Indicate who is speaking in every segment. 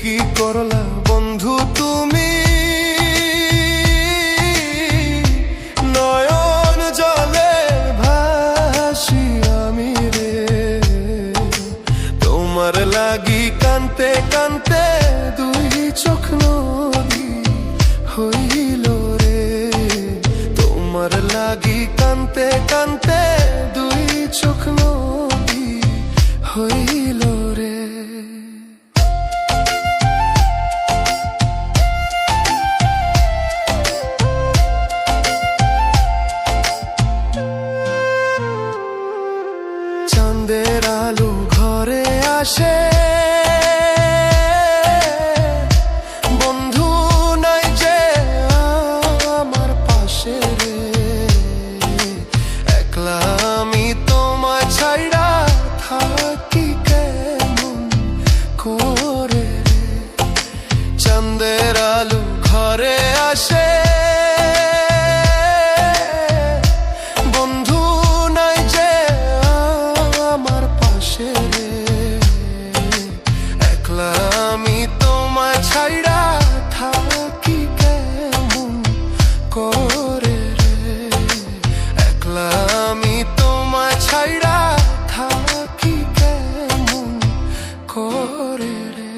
Speaker 1: কি করলা বন্ধু তুমি, নয়ন জলে ভাসি আমি রে। তোমার লাগি কানতে কানতে দুই চোখ নদী হইল রে। তোমার লাগি কানতে কানতে দুই চোখ নদী হইল রে। চাঁদের আলো ঘরে আসে, বন্ধু নাই যে আমার পাশে রে। একলা আমি তোমায় ছাইড়া থাকি কেমন করে রে। চাঁদের আলো ঘরে আসে, বন্ধু নাই যে আমার পাশে রে। একলা আমি তোমায় ছাইড়া থাকি কেমন করে রে। একলা আমি তোমায় ছাইড়া থাকি কেমন করে রে।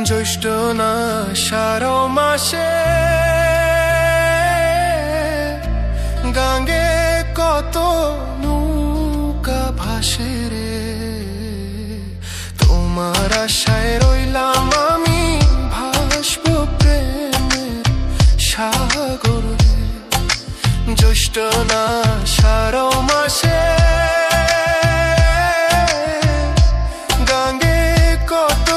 Speaker 1: জ্যৈষ্ঠ না আষাঢ় মাসে গাঙ্গে কত নৌকা ভাসে রে। তোমার আশায় রইলাম আমি ভাসব প্রেমের সাগর রে। জ্যৈষ্ঠ না আষাঢ় মাসে গাঙ্গে কত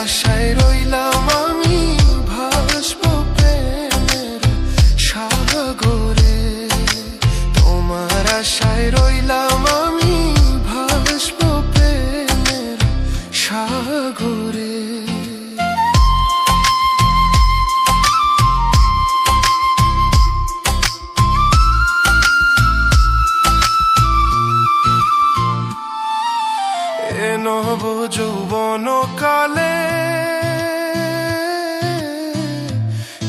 Speaker 1: আশায় রইলাম আমি ভাসব প্রেমের সাগরে। তোমার আশায় রইলাম আমি ভাসব প্রেমের সাগরে। এ নব যৌবন কালে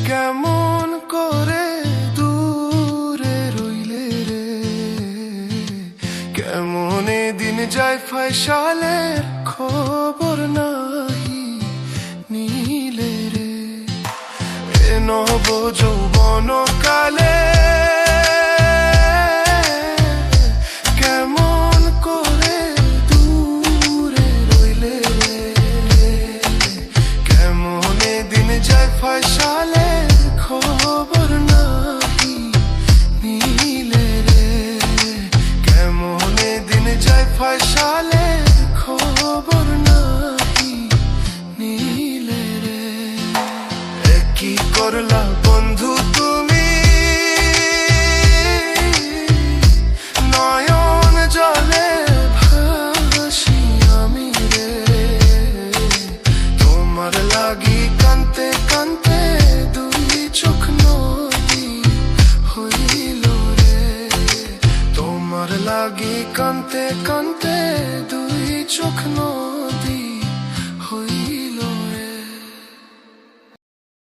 Speaker 1: কেমন করে দূরে রইলে রে। কেমন দিন যায় ফয়সালের খবর নাহি নিলে রে। এ নব যৌবন কালে কেমন করে দূরে রইলে রে। কেমন দিন যায় ফয়সালের খবর নাহি নিলে রে। কেমন দিন যায় ফয়সালের খবর নাহি নিলে রে। কি করলা বন্ধু তুমি, নয়ন জলে ভাসি আমি রে। তোমার লাগি কানতে কানতে দুই চোখ নদী হইল রে। তোমার লাগি কানতে কানতে দুই চোখ নদী